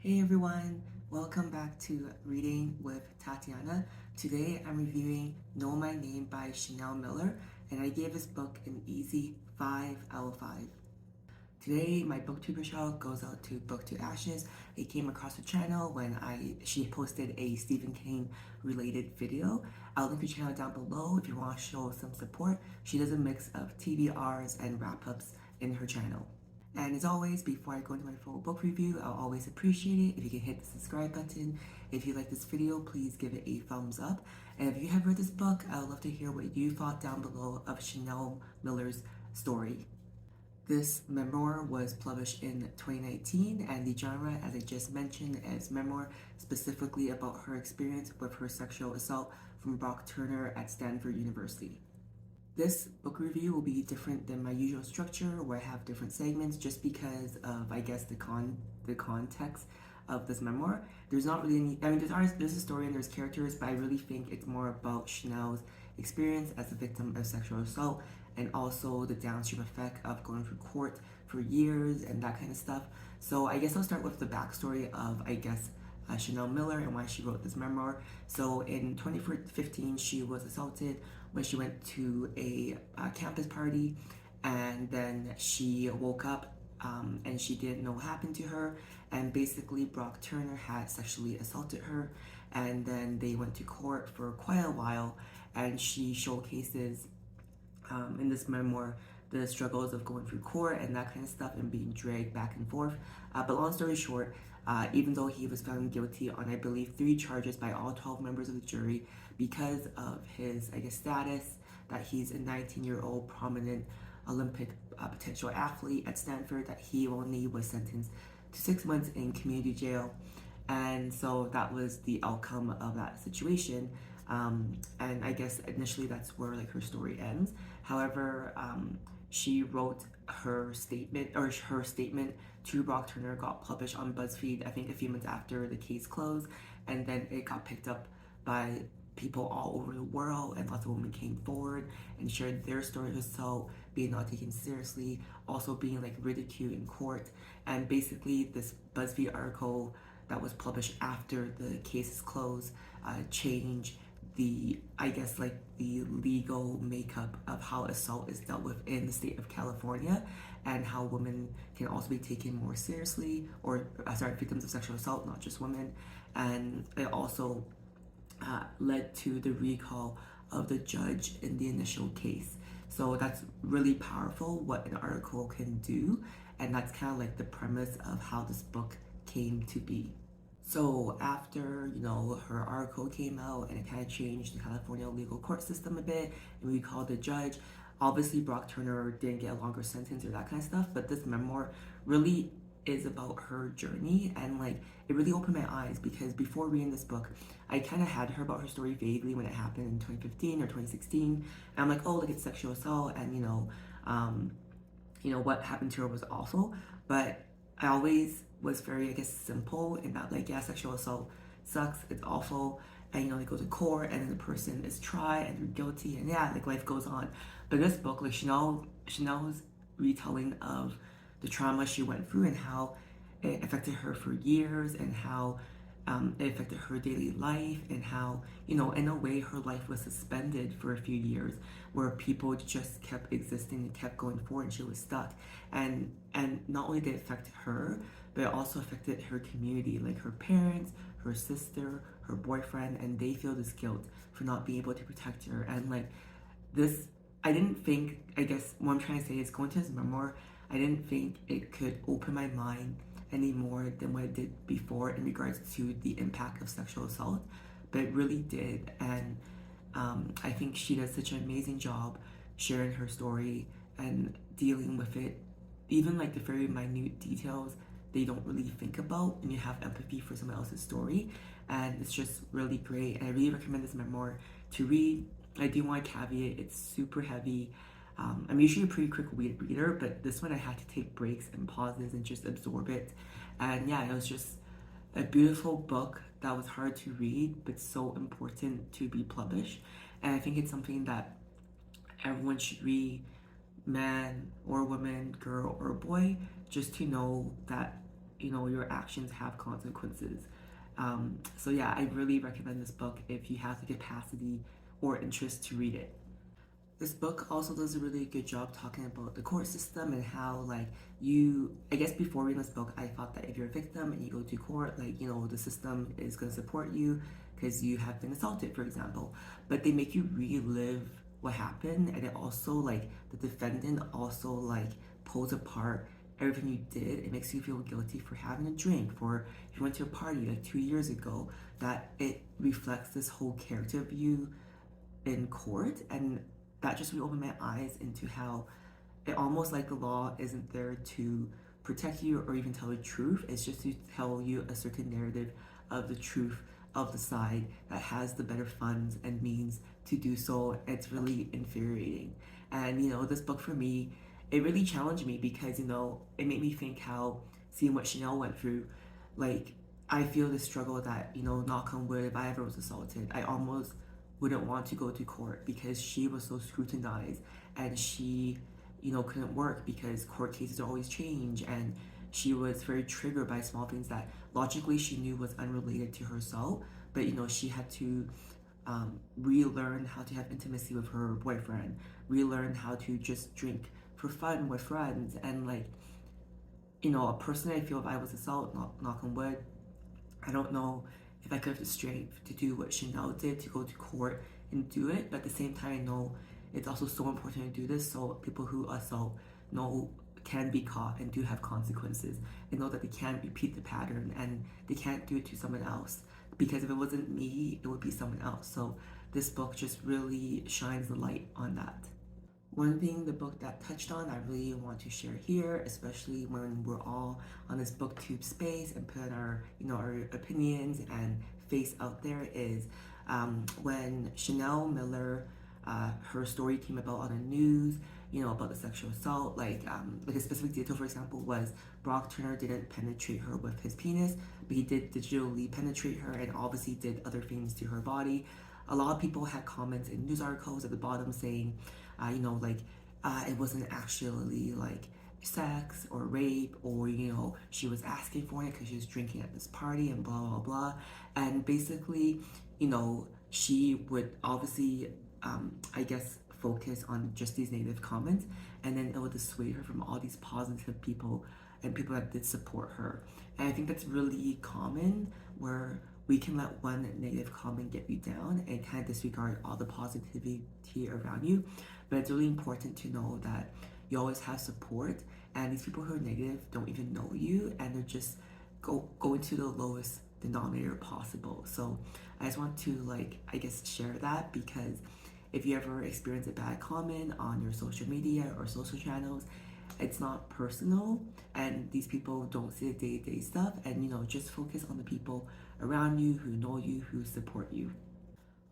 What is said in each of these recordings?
Hey everyone, welcome back to Reading with Tatiana. Today I'm reviewing Know My Name by Chanel Miller, and I gave this book an easy 5 out of 5. Today my Booktuber Shoutout goes out to Book to Ashes. I came across her channel when she posted a Stephen King related video. I'll link her channel down below if you want to show some support. She does a mix of TBRs and wrap-ups in her channel. And as always, before I go into my full book review, I'll always appreciate it if you can hit the subscribe button. If you like this video, please give it a thumbs up. And if you have read this book, I would love to hear what you thought down below of Chanel Miller's story. This memoir was published in 2019, and the genre, as I just mentioned, is memoir, specifically about her experience with her sexual assault from Brock Turner at Stanford University. This book review will be different than my usual structure where I have different segments just because of, I guess, the context of this memoir. There's not really any, there's a story and there's characters, but I really think it's more about Chanel's experience as a victim of sexual assault and also the downstream effect of going through court for years and that kind of stuff. So I guess I'll start with the backstory of, Chanel Miller and why she wrote this memoir. So in 2015, she was assaulted when she went to a campus party, and then she woke up and she didn't know what happened to her. And basically, Brock Turner had sexually assaulted her, and then they went to court for quite a while. And she showcases in this memoir the struggles of going through court and that kind of stuff and being dragged back and forth. But long story short, even though he was found guilty on, I believe, 3 charges by all 12 members of the jury because of his, status, that he's a 19-year-old prominent Olympic potential athlete at Stanford, that he only was sentenced to 6 months in community jail. And so that was the outcome of that situation. And I guess initially that's where her story ends. However, she wrote her statement to Brock Turner got published on BuzzFeed, I think a few months after the case closed, and then it got picked up by people all over the world, and lots of women came forward and shared their story of assault, being not taken seriously, also being ridiculed in court. And basically this BuzzFeed article that was published after the case is closed changed the legal makeup of how assault is dealt with in the state of California, and how women can also be taken more seriously, or victims of sexual assault, not just women. And it also led to the recall of the judge in the initial case. So that's really powerful what an article can do, and that's kind of the premise of how this book came to be. So after, her article came out and it kind of changed the California legal court system a bit, and we called the judge. Obviously, Brock Turner didn't get a longer sentence or that kind of stuff, but this memoir really is about her journey, and it really opened my eyes, because before reading this book, I kind of had heard about her story vaguely when it happened in 2015 or 2016, and I'm like, oh, it's sexual assault, and what happened to her was awful, but I always was very, simple in that, sexual assault sucks, it's awful, and, they go to court, and then the person is tried, and they're guilty, and life goes on. But this book, Chanel's retelling of the trauma she went through and how it affected her for years, and how it affected her daily life, and how, in a way, her life was suspended for a few years, where people just kept existing and kept going forward, and she was stuck. And not only did it affect her, but it also affected her community, her parents, her sister, her boyfriend, and they feel this guilt for not being able to protect her. And this, I didn't think, what I'm trying to say is, going to this memoir, I didn't think it could open my mind any more than what it did before in regards to the impact of sexual assault, but it really did. And I think she does such an amazing job sharing her story and dealing with it, even the very minute details they don't really think about, and you have empathy for someone else's story, and it's just really great. And I really recommend this memoir to read. I do want to caveat, it's super heavy. I'm usually a pretty quick reader, but this one I had to take breaks and pauses and just absorb it. And it was just a beautiful book that was hard to read, but so important to be published. And I think it's something that everyone should read, man or woman, girl or boy, just to know that your actions have consequences. So yeah, I really recommend this book if you have the capacity or interest to read it. This book also does a really good job talking about the court system and how, like, I guess before reading this book, I thought that if you're a victim and you go to court, like, the system is going to support you because you have been assaulted, for example. But they make you relive what happened, and it also, like, the defendant also, like, pulls apart everything you did. It makes you feel guilty for having a drink, for if you went to a party like 2 years ago, that it reflects this whole character of you in court. And that just really opened my eyes into how it almost like the law isn't there to protect you or even tell the truth. It's just to tell you a certain narrative of the truth of the side that has the better funds and means to do so. It's really infuriating. And this book for me, it really challenged me because it made me think how, seeing what Chanel went through, like, I feel the struggle that, knock on wood, if I ever was assaulted, I almost wouldn't want to go to court because she was so scrutinized, and she couldn't work because court cases always change, and she was very triggered by small things that logically she knew was unrelated to herself, but she had to relearn how to have intimacy with her boyfriend, relearn how to just drink for fun with friends. And, like, personally, I feel if I was assaulted, knock on wood, I don't know if I could have the strength to do what Chanel did, to go to court and do it. But at the same time, I know it's also so important to do this so people who assault can be caught and do have consequences, and know that they can't repeat the pattern and they can't do it to someone else, because if it wasn't me, it would be someone else. So this book just really shines the light on that. One thing the book that touched on I really want to share here, especially when we're all on this booktube space and put our our opinions and face out there, is when Chanel Miller, her story came about on the news, about the sexual assault. Like a specific detail, for example, was Brock Turner didn't penetrate her with his penis, but he did digitally penetrate her and obviously did other things to her body. A lot of people had comments in news articles at the bottom saying, it wasn't actually like sex or rape, or she was asking for it because she was drinking at this party and blah blah blah. And basically, she would obviously, I guess, focus on just these negative comments, and then it would dissuade her from all these positive people and people that did support her. And I think that's really common, where we can let one negative comment get you down and kind of disregard all the positivity around you. But it's really important to know that you always have support, and these people who are negative don't even know you, and they're just going to the lowest denominator possible. So I just want to, I guess, share that, because if you ever experience a bad comment on your social media or social channels, it's not personal, and these people don't see the day-to-day stuff, and just focus on the people around you who know you, who support you.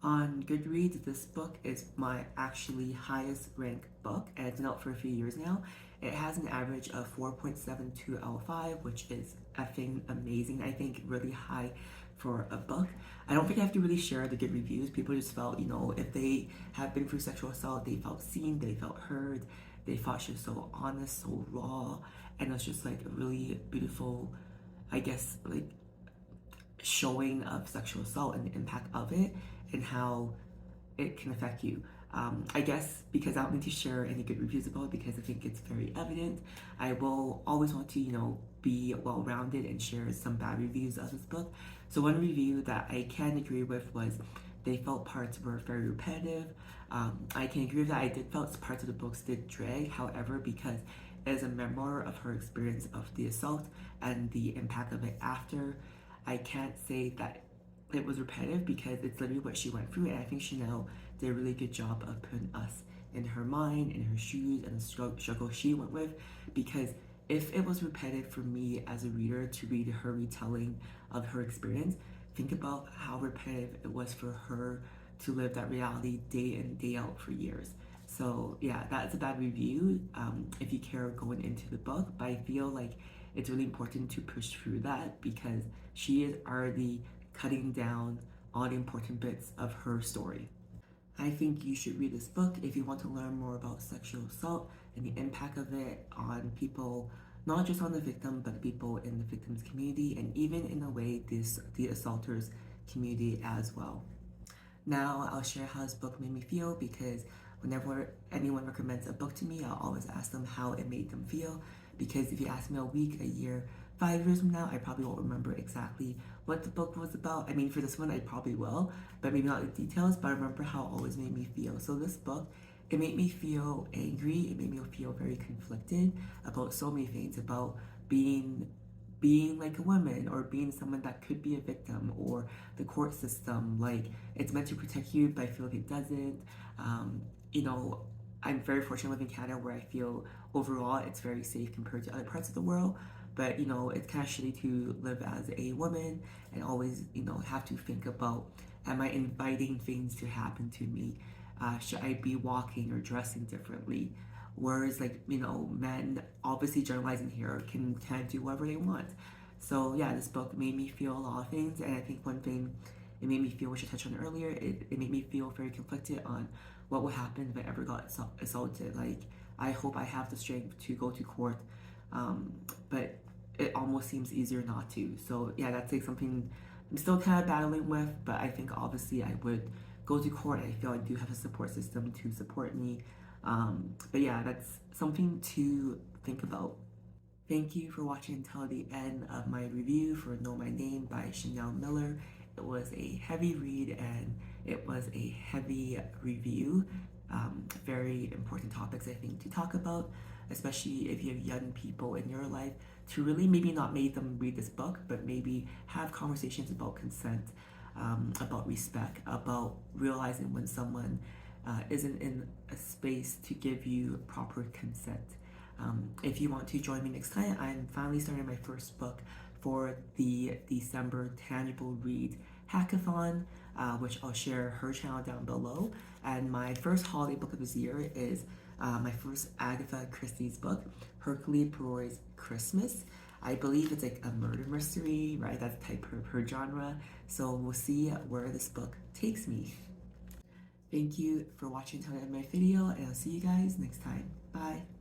On Goodreads, this book is my actually highest ranked book, and it's been out for a few years now. It has an average of 4.72 out of 5, which is effing amazing. I think really high for a book. I don't think I have to really share the good reviews. People just felt, if they have been through sexual assault, they felt seen, they felt heard, they thought she was so honest, so raw, and it was just like a really beautiful, I guess, like, showing of sexual assault and the impact of it and how it can affect you. I guess because I don't need to share any good reviews about it, because I think it's very evident. I will always want to, be well-rounded and share some bad reviews of this book. So one review that I can agree with was they felt parts were very repetitive. I can agree with that. I did felt parts of the books did drag. However, because it is a memoir of her experience of the assault and the impact of it after, I can't say that it was repetitive, because it's literally what she went through, and I think Chanel did a really good job of putting us in her mind, in her shoes, and the struggle she went with. Because if it was repetitive for me as a reader to read her retelling of her experience, think about how repetitive it was for her to live that reality day in, day out for years. So yeah, that's a bad review if you care going into the book, but I feel like it's really important to push through that, because she is already cutting down all the important bits of her story. I think you should read this book if you want to learn more about sexual assault and the impact of it on people, not just on the victim, but people in the victim's community, and even in a way, the assaulter's community as well. Now I'll share how this book made me feel, because whenever anyone recommends a book to me, I'll always ask them how it made them feel. Because if you ask me a week, a year, 5 years from now, I probably won't remember exactly what the book was about. I mean, for this one, I probably will, but maybe not the details, but I remember how it always made me feel. So this book, it made me feel angry. It made me feel very conflicted about so many things, about being like a woman, or being someone that could be a victim, or the court system. Like, it's meant to protect you, but I feel like it doesn't. You know, I'm very fortunate to live in Canada, where I feel overall it's very safe compared to other parts of the world. But you know, it's kind of shitty to live as a woman and always, you know, have to think about, am I inviting things to happen to me? Should I be walking or dressing differently? Whereas, like, you know, men, obviously generalizing here, can kind of do whatever they want. So yeah, this book made me feel a lot of things, and I think one thing it made me feel, which I touched on earlier, it made me feel very conflicted on what would happen if I ever got assaulted. Like, I hope I have the strength to go to court, but it almost seems easier not to. So yeah, that's like something I'm still kind of battling with, but I think obviously I would go to court. I feel I do have a support system to support me. But yeah, that's something to think about. Thank you for watching until the end of my review for Know My Name by Chanel Miller. It was a heavy read and it was a heavy review. Very important topics, I think, to talk about, especially if you have young people in your life, to really maybe not make them read this book, but maybe have conversations about consent, about respect, about realizing when someone isn't in a space to give you proper consent. If you want to join me next time, I'm finally starting my first book for the December Tangible Read Hackathon, which I'll share her channel down below. And my first holiday book of this year is my first Agatha Christie's book, Hercule Poirot's Christmas. I believe it's like a murder mystery, right? That's the type of her genre. So we'll see where this book takes me. Thank you for watching until the end of my video, and I'll see you guys next time. Bye.